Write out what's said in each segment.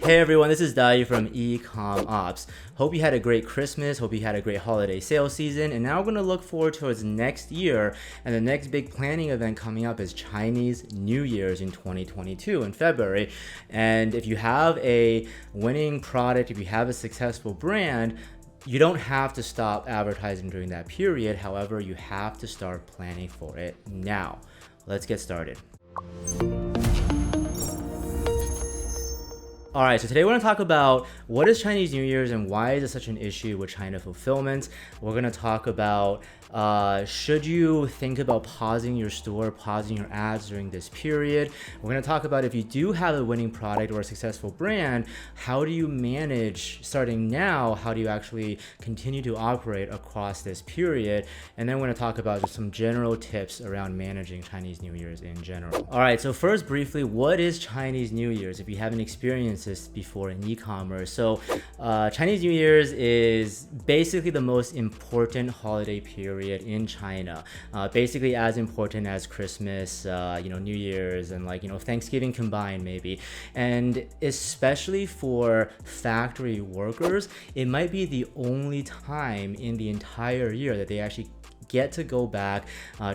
Hey everyone, this is Dayu from EcommOps. Hope you had a great Christmas, hope you had a great holiday sales season, and now we're going to look forward towards next year, and the next big planning event coming up is Chinese New Year's in 2022 in February. And if you have a winning product, if you have a successful brand, you don't have to stop advertising during that period. However, you have to start planning for it now. Let's get started. All right, so today we're going to talk about what is Chinese New Year's and why is it such an issue with China fulfillment. We're going to talk about should you think about pausing your store, pausing your ads during this period. We're going to talk about if you do have a winning product or a successful brand, how do you manage starting now? How do you actually continue to operate across this period? And then we're going to talk about just some general tips around managing Chinese New Year's in general. All right, so first briefly, what is Chinese New Year's if you haven't experienced this before in e-commerce? So Chinese New Year's is basically the most important holiday period in China, basically as important as Christmas, New Year's, and Thanksgiving combined maybe. And especially for factory workers, it might be the only time in the entire year that they actually get to go back,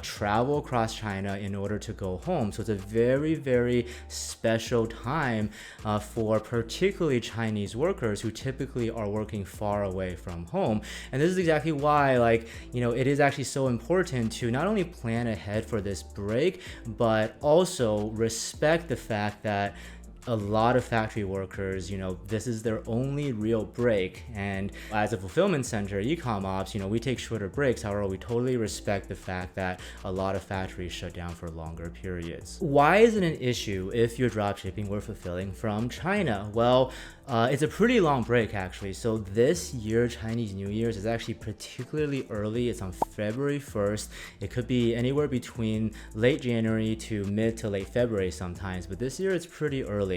travel across China in order to go home. So it's a very, very special time for particularly Chinese workers who typically are working far away from home. And this is exactly why, it is actually so important to not only plan ahead for this break, but also respect the fact that a lot of factory workers, this is their only real break. And as a fulfillment center, EcommOps, we take shorter breaks. However, we totally respect the fact that a lot of factories shut down for longer periods. Why is it an issue if you're dropshipping or fulfilling from China? Well, it's a pretty long break actually. So this year, Chinese New Year's is actually particularly early. It's on February 1st. It could be anywhere between late January to mid to late February sometimes, but this year it's pretty early.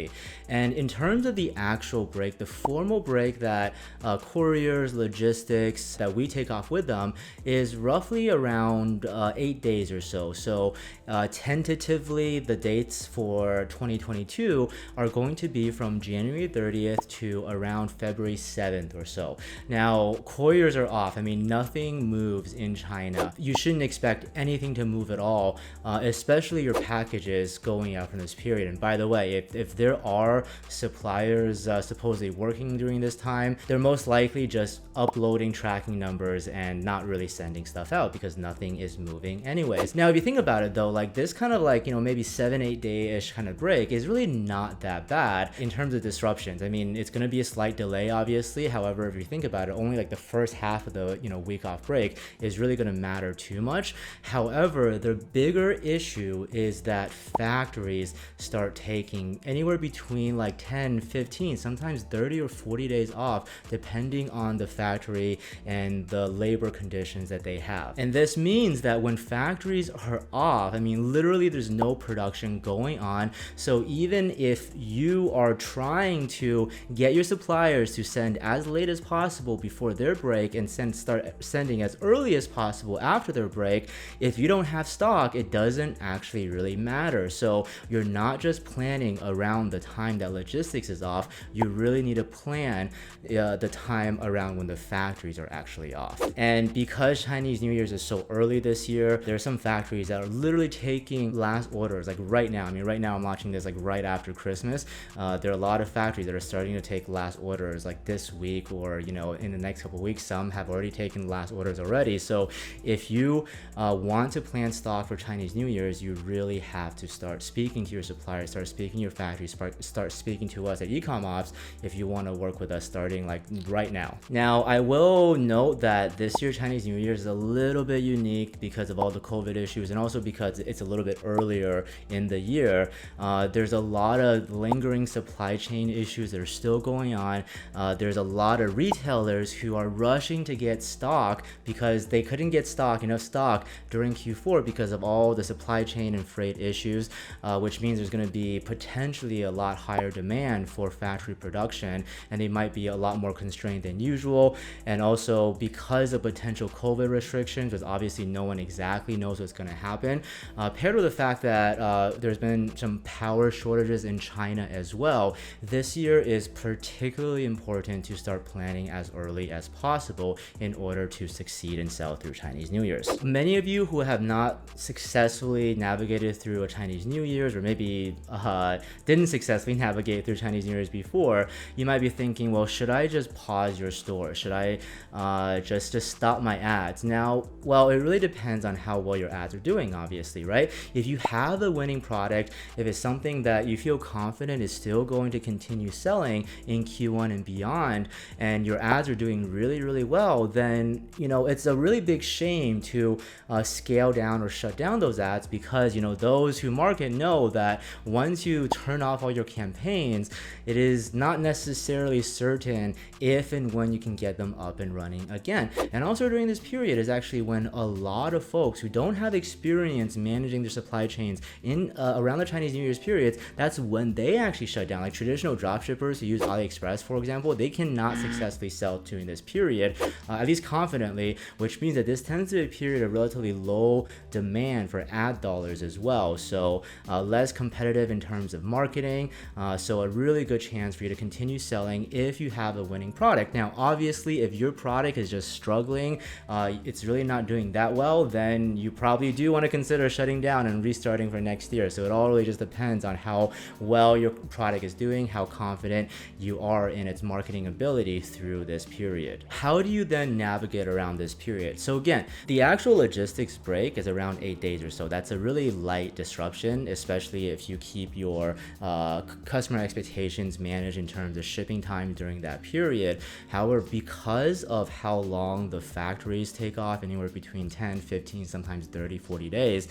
And in terms of the actual break, the formal break that couriers, logistics, that we take off with them is roughly around 8 days or so. So tentatively, the dates for 2022 are going to be from January 30th to around February 7th or so. Now, couriers are off. Nothing moves in China. You shouldn't expect anything to move at all, especially your packages going out from this period. And by the way, if there are suppliers supposedly working during this time, they're most likely just uploading tracking numbers and not really sending stuff out because nothing is moving anyways. Now, if you think about it though, this kind of maybe 7-8 day-ish kind of break is really not that bad in terms of disruptions. It's going to be a slight delay, obviously. However, if you think about it, only the first half of the week off break is really going to matter too much. However, the bigger issue is that factories start taking anywhere between 10, 15, sometimes 30 or 40 days off, depending on the factory and the labor conditions that they have. And this means that when factories are off, literally there's no production going on. So even if you are trying to get your suppliers to send as late as possible before their break and start sending as early as possible after their break, if you don't have stock, it doesn't actually really matter. So you're not just planning around the time that logistics is off, you really need to plan the time around when the factories are actually off. And because Chinese New Year's is so early this year, there are some factories that are literally taking last orders right now. Right now I'm watching this right after Christmas. There are a lot of factories that are starting to take last orders this week or in the next couple of weeks. Some have already taken last orders already. So if you want to plan stock for Chinese New Year's, you really have to start speaking to your suppliers, start speaking to your factories, start speaking to us at EcommOps if you want to work with us starting right now. Now, I will note that this year Chinese New Year's is a little bit unique because of all the COVID issues and also because it's a little bit earlier in the year. There's a lot of lingering supply chain issues that are still going on. There's a lot of retailers who are rushing to get stock because they couldn't get enough stock during Q4 because of all the supply chain and freight issues, which means there's going to be potentially a lot higher demand for factory production, and they might be a lot more constrained than usual. And also because of potential COVID restrictions, because obviously no one exactly knows what's going to happen, paired with the fact that there's been some power shortages in China as well. This year is is particularly important to start planning as early as possible in order to succeed and sell through Chinese New Year's. Many of you who have not successfully navigated through a Chinese New Year's, or maybe didn't successfully navigate through Chinese New Year's before, you might be thinking, well, should I just pause your store? Should I just stop my ads? Now, well, it really depends on how well your ads are doing, obviously, right? If you have a winning product, if it's something that you feel confident is still going to continue selling in Q1 and beyond, and your ads are doing really, really well, then, it's a really big shame to scale down or shut down those ads, because, those who market know that once you turn off all your campaigns, it is not necessarily certain if and when you can get them up and running again. And also during this period is actually when a lot of folks who don't have experience managing their supply chains in around the Chinese New Year's periods, that's when they actually shut down. Like traditional dropshippers who use Aliexpress, for example, they cannot successfully sell during this period, at least confidently, which means that this tends to be a period of relatively low demand for ad dollars as well. So less competitive in terms of marketing. So a really good chance for you to continue selling if you have a winning product. Now, obviously, if your product is just struggling, it's really not doing that well, then you probably do want to consider shutting down and restarting for next year. So it all really just depends on how well your product is doing, how confident you are in its marketing ability through this period. How do you then navigate around this period? So again, the actual logistics break is around 8 days or so. That's a really light disruption, especially if you keep your customer expectations managed in terms of shipping time during that period. However, because of how long the factories take off, anywhere between 10, 15, sometimes 30, 40 days,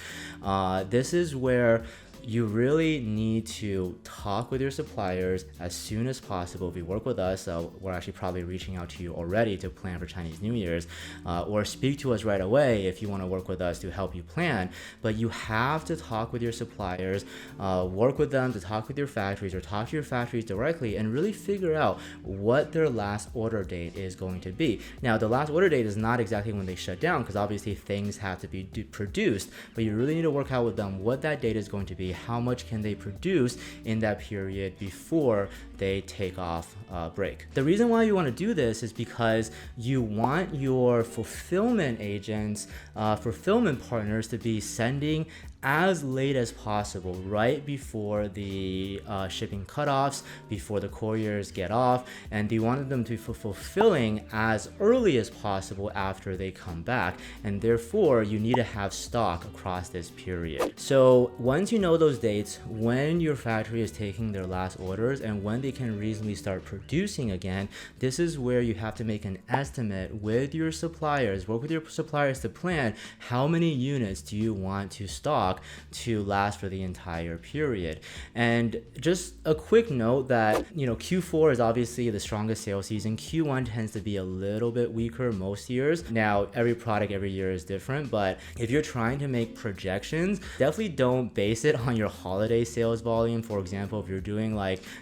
this is where you really need to talk with your suppliers as soon as possible. If you work with us, we're actually probably reaching out to you already to plan for Chinese New Year's, or speak to us right away if you want to work with us to help you plan. But you have to talk with your suppliers, work with them to talk with your factories, or talk to your factories directly and really figure out what their last order date is going to be. Now, the last order date is not exactly when they shut down, because obviously things have to be produced, but you really need to work out with them what that date is going to be. How much can they produce in that period before they take off break? The reason why you want to do this is because you want your fulfillment agents, fulfillment partners to be sending as late as possible, right before the shipping cutoffs, before the couriers get off, and you wanted them to be fulfilling as early as possible after they come back, and therefore you need to have stock across this period. So once you know those dates, when your factory is taking their last orders and when they can reasonably start producing again, this is where you have to make an estimate with your suppliers, work with your suppliers to plan how many units do you want to stock to last for the entire period. And just a quick note that, Q4 is obviously the strongest sales season. Q1 tends to be a little bit weaker most years. Now, every product every year is different, but if you're trying to make projections, definitely don't base it on your holiday sales volume. For example, if you're doing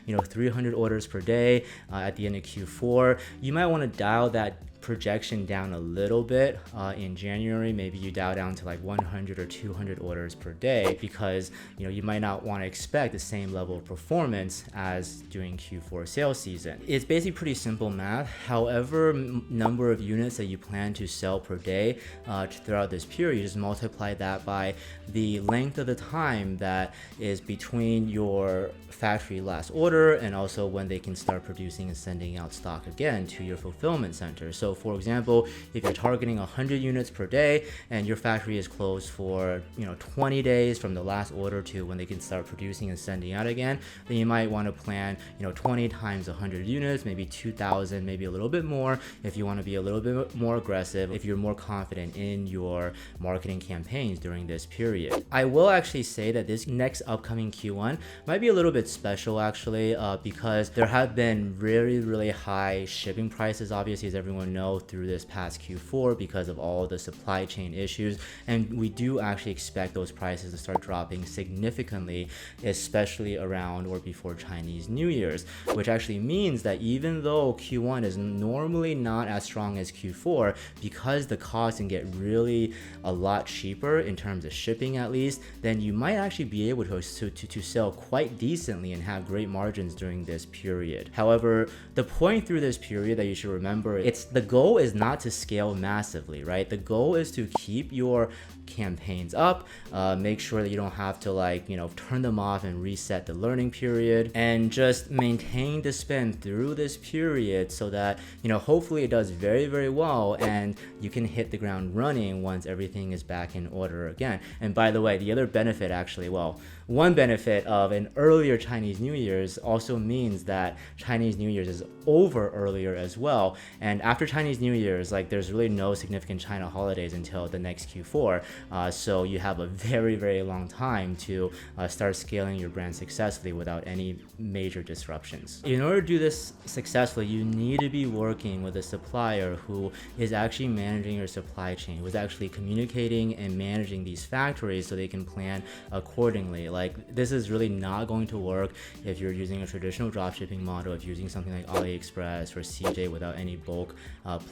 300 orders per day at the end of Q4, you might want to dial that projection down a little bit in January. Maybe you dial down to 100 or 200 orders per day, because you might not want to expect the same level of performance as during Q4 sales season. It's basically pretty simple math. However number of units that you plan to sell per day throughout this period, you just multiply that by the length of the time that is between your factory last order and also when they can start producing and sending out stock again to your fulfillment center. So for example, if you're targeting 100 units per day and your factory is closed for 20 days from the last order to when they can start producing and sending out again, then you might want to plan 20 times 100 units, maybe 2,000, maybe a little bit more if you want to be a little bit more aggressive, if you're more confident in your marketing campaigns during this period. I will actually say that this next upcoming Q1 might be a little bit special actually, because there have been really, really high shipping prices, obviously, as everyone knows. know through this past Q4 because of all the supply chain issues, and we do actually expect those prices to start dropping significantly, especially around or before Chinese New Year's, which actually means that even though Q1 is normally not as strong as Q4, because the cost can get really a lot cheaper in terms of shipping at least, then you might actually be able to sell quite decently and have great margins during this period. However, the point through this period that you should remember, the goal is not to scale massively, right? The goal is to keep your campaigns up, make sure that you don't have to turn them off and reset the learning period, and just maintain the spend through this period so that hopefully it does very, very well and you can hit the ground running once everything is back in order again. And by the way, the other benefit one benefit of an earlier Chinese New Year's also means that Chinese New Year's is over earlier as well. And after Chinese New Year's, there's really no significant China holidays until the next Q4. So you have a very, very long time to start scaling your brand successfully without any major disruptions. In order to do this successfully, you need to be working with a supplier who is actually managing your supply chain, who is actually communicating and managing these factories so they can plan accordingly. This is really not going to work if you're using a traditional dropshipping model, if you're using something like Aliexpress or CJ without any bulk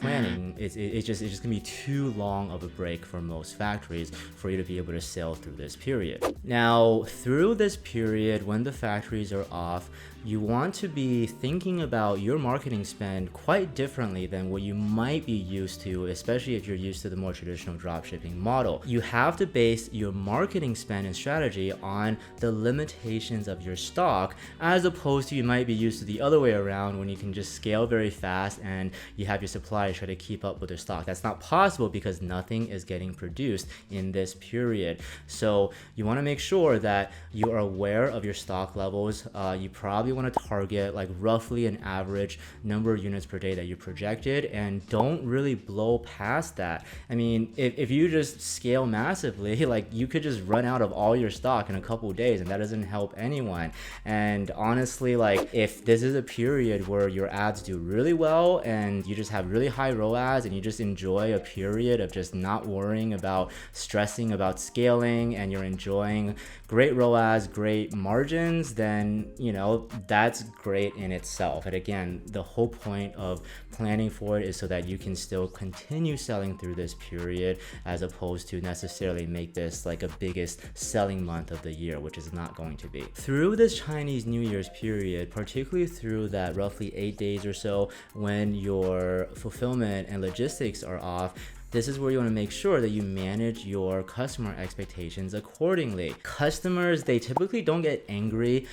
planning. It's just gonna be too long of a break for most factories for you to be able to sell through this period. Now, through this period, when the factories are off, you want to be thinking about your marketing spend quite differently than what you might be used to, especially if you're used to the more traditional dropshipping model. You have to base your marketing spend and strategy on the limitations of your stock, as opposed to you might be used to the other way around when you can just scale very fast and you have your suppliers try to keep up with their stock. That's not possible because nothing is getting produced in this period. So you want to make sure that you are aware of your stock levels. You probably want to target roughly an average number of units per day that you projected, and don't really blow past that. I mean, if you just scale massively, you could just run out of all your stock in a couple of days, and that doesn't help anyone. And honestly, if this is a period where your ads do really well and you just have really high ROAS and you just enjoy a period of just not worrying about stressing about scaling, and you're enjoying great ROAS, great margins, then that's great in itself. And again, the whole point of planning for it is so that you can still continue selling through this period, as opposed to necessarily make this a biggest selling month of the year, which is not going to be. Through this Chinese New Year's period, particularly through that roughly 8 days or so when your fulfillment and logistics are off, this is where you want to make sure that you manage your customer expectations accordingly. Customers, they typically don't get angry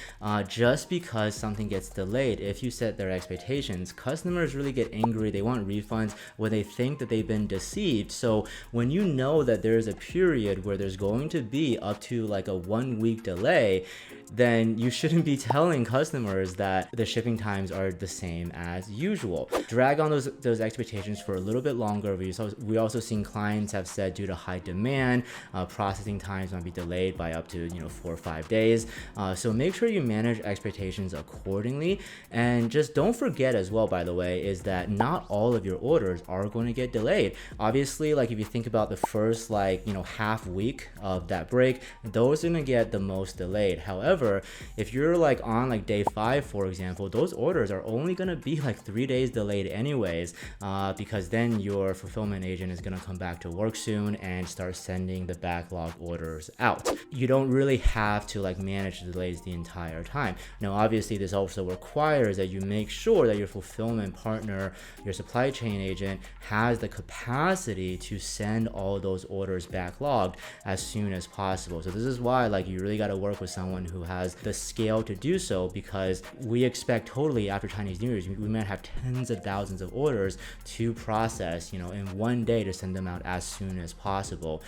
just because something gets delayed. If you set their expectations, customers really get angry. They want refunds when they think that they've been deceived. So when you know that there's a period where there's going to be up to a 1 week delay, then you shouldn't be telling customers that the shipping times are the same as usual. Drag on those expectations for a little bit longer. We also seen clients have said due to high demand, processing times might be delayed by up to 4 or 5 days. So make sure you manage expectations accordingly. And just don't forget as well, by the way, is that not all of your orders are going to get delayed. Obviously, if you think about the first half week of that break, those are going to get the most delayed. However, if you're on day 5, for example, those orders are only going to be 3 days delayed anyways, because then your fulfillment agent is going to come back to work soon and start sending the backlog orders out. You don't really have to manage the delays the entire time. Now, obviously, this also requires that you make sure that your fulfillment partner, your supply chain agent, has the capacity to send all those orders backlogged as soon as possible. So this is why you really got to work with someone who has the scale to do so, because we expect totally after Chinese New Year's, we might have tens of thousands of orders to process, in one day to send them out as soon as possible.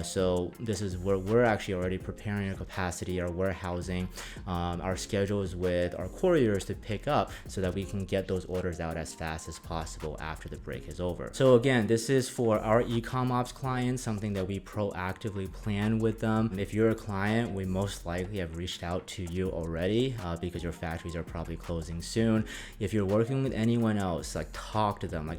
So this is where we're actually already preparing our capacity, our warehousing, our schedules with our couriers to pick up so that we can get those orders out as fast as possible after the break is over. So again, this is for our EcommOps clients, something that we proactively plan with them. If you're a client, we most likely have reached out to you already because your factories are probably closing soon. If you're working with anyone else, talk to them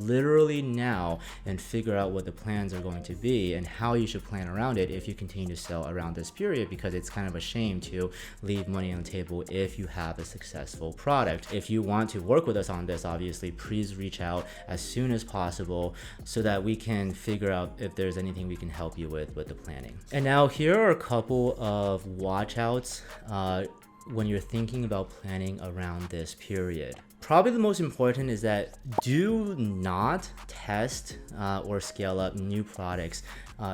literally now and figure out what the plans are going to be and how you should plan around it if you continue to sell around this period, because it's kind of a shame to leave money on the table if you have a successful product. If you want to work with us on this, obviously, please reach out as soon as possible so that we can figure out if there's anything we can help you with the planning. And now here are a couple of watch outs when you're thinking about planning around this period. Probably the most important is that do not test or scale up new products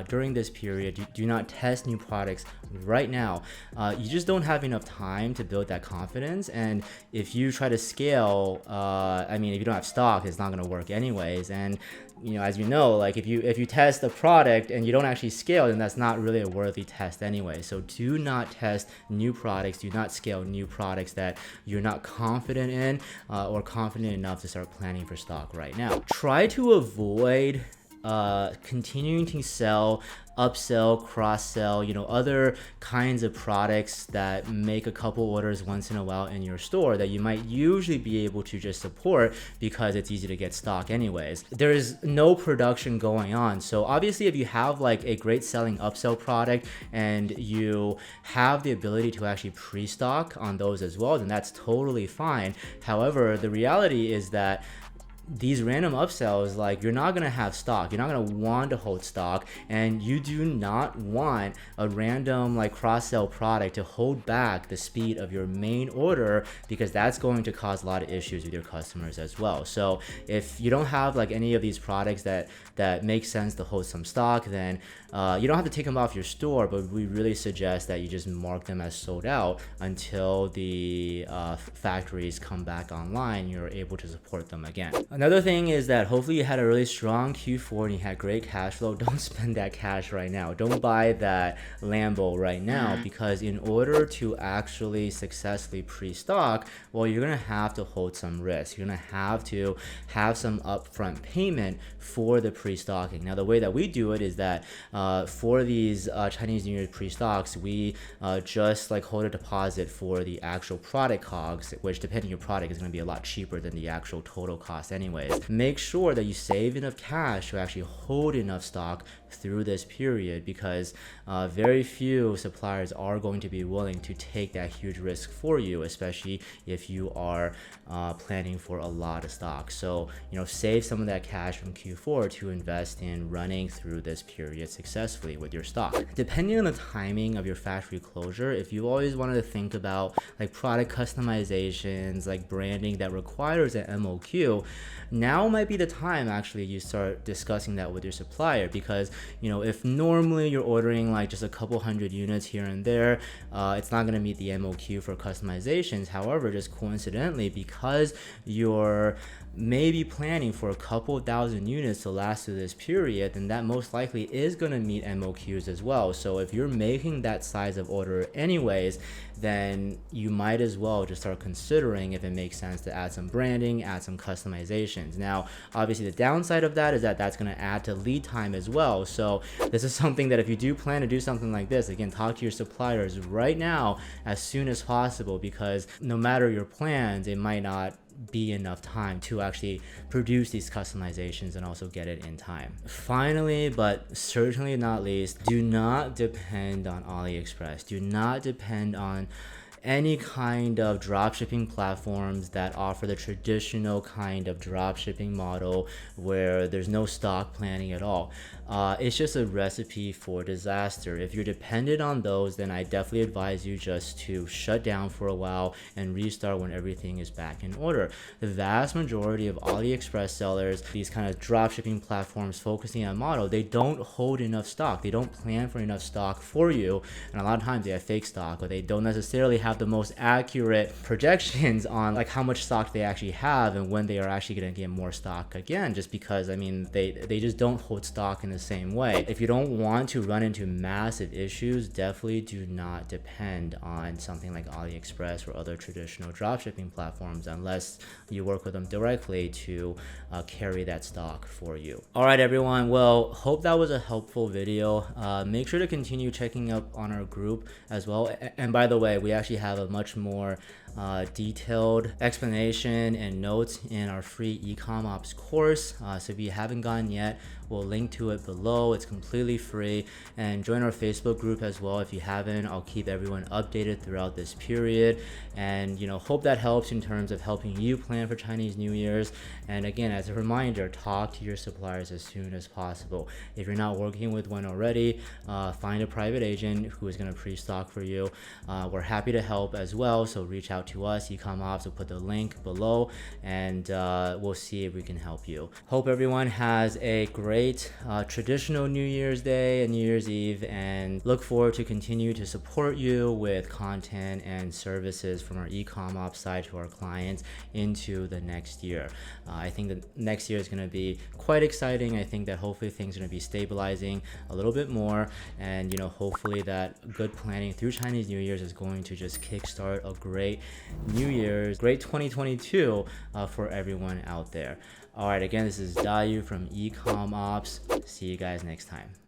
during this period. Do not test new products right now. You just don't have enough time to build that confidence. And if you try to scale, if you don't have stock, it's not going to work anyways. And as you know, if you test a product and you don't actually scale, then that's not really a worthy test anyway. So do not test new products. Do not scale new products that you're not confident in or confident enough to start planning for stock right now. Try to avoid continuing to sell, upsell, cross-sell, other kinds of products that make a couple orders once in a while in your store that you might usually be able to just support because it's easy to get stock anyways. There is no production going on. So obviously if you have a great selling upsell product and you have the ability to actually pre-stock on those as well, then that's totally fine. However, the reality is that these random upsells, you're not going to have stock. You're not going to want to hold stock, and you do not want a random cross-sell product to hold back the speed of your main order, because that's going to cause a lot of issues with your customers as well. So if you don't have any of these products that make sense to hold some stock, then you don't have to take them off your store, but we really suggest that you just mark them as sold out until the factories come back online. You're able to support them again. Another thing is that hopefully you had a really strong Q4 and you had great cash flow. Don't spend that cash right now. Don't buy that Lambo right now, because in order to actually successfully pre-stock, well, you're going to have to hold some risk. You're going to have some upfront payment for the pre-stocking. Now, the way that we do it is that for these Chinese New Year pre-stocks, we just hold a deposit for the actual product COGS, which depending on your product is going to be a lot cheaper than the actual total cost anyways. Make sure that you save enough cash to actually hold enough stock through this period, because very few suppliers are going to be willing to take that huge risk for you, especially if you are planning for a lot of stock. So save some of that cash from Q4 to invest in running through this period successfully with your stock. Depending on the timing of your factory closure, if you always wanted to think about product customizations, branding that requires an MOQ, now might be the time actually you start discussing that with your supplier, because if normally you're ordering just a couple hundred units here and there, it's not going to meet the MOQ for customizations. However, just coincidentally, because you're maybe planning for a couple thousand units to last through this period, then that most likely is going to meet MOQs as well. So if you're making that size of order anyways, then you might as well just start considering if it makes sense to add some branding, add some customizations. Now, obviously the downside of that is that that's going to add to lead time as well. So this is something that if you do plan to do something like this, again, talk to your suppliers right now as soon as possible, because no matter your plans, it might not be enough time to actually produce these customizations and also get it in time. Finally, but certainly not least, do not depend on Aliexpress. Do not depend on any kind of dropshipping platforms that offer the traditional kind of dropshipping model where there's no stock planning at all. It's just a recipe for disaster. If you're dependent on those, then I definitely advise you just to shut down for a while and restart when everything is back in order. The vast majority of Aliexpress sellers, these kind of dropshipping platforms focusing on model, they don't hold enough stock. They don't plan for enough stock for you, and a lot of times they have fake stock, or they don't necessarily have have the most accurate projections on like how much stock they actually have and when they are actually going to get more stock again, just because I mean they just don't hold stock in the same way. If you don't want to run into massive issues, definitely do not depend on something like Aliexpress or other traditional dropshipping platforms unless you work with them directly to carry that stock for you. All right, everyone. Well, hope that was a helpful video. Make sure to continue checking up on our group as well. And by the way, we actually have a much more detailed explanation and notes in our free EcommOps course. So if you haven't gotten yet, we'll link to it below. It's completely free. And join our Facebook group as well if you haven't. I'll keep everyone updated throughout this period. And hope that helps in terms of helping you plan for Chinese New Year's. And again, as a reminder, talk to your suppliers as soon as possible. If you're not working with one already, find a private agent who is going to pre-stock for you. We're happy to help as well. So reach out to us, EcommOps. We'll put the link below, and we'll see if we can help you. Hope everyone has a great traditional New Year's Day and New Year's Eve, and look forward to continue to support you with content and services from our EcommOps side to our clients into the next year. I think the next year is going to be quite exciting. I think that hopefully things are going to be stabilizing a little bit more, and hopefully that good planning through Chinese New Year's is going to just kickstart a great New Year's, great 2022 for everyone out there. All right, again, this is Dayu from EcommOps. See you guys next time.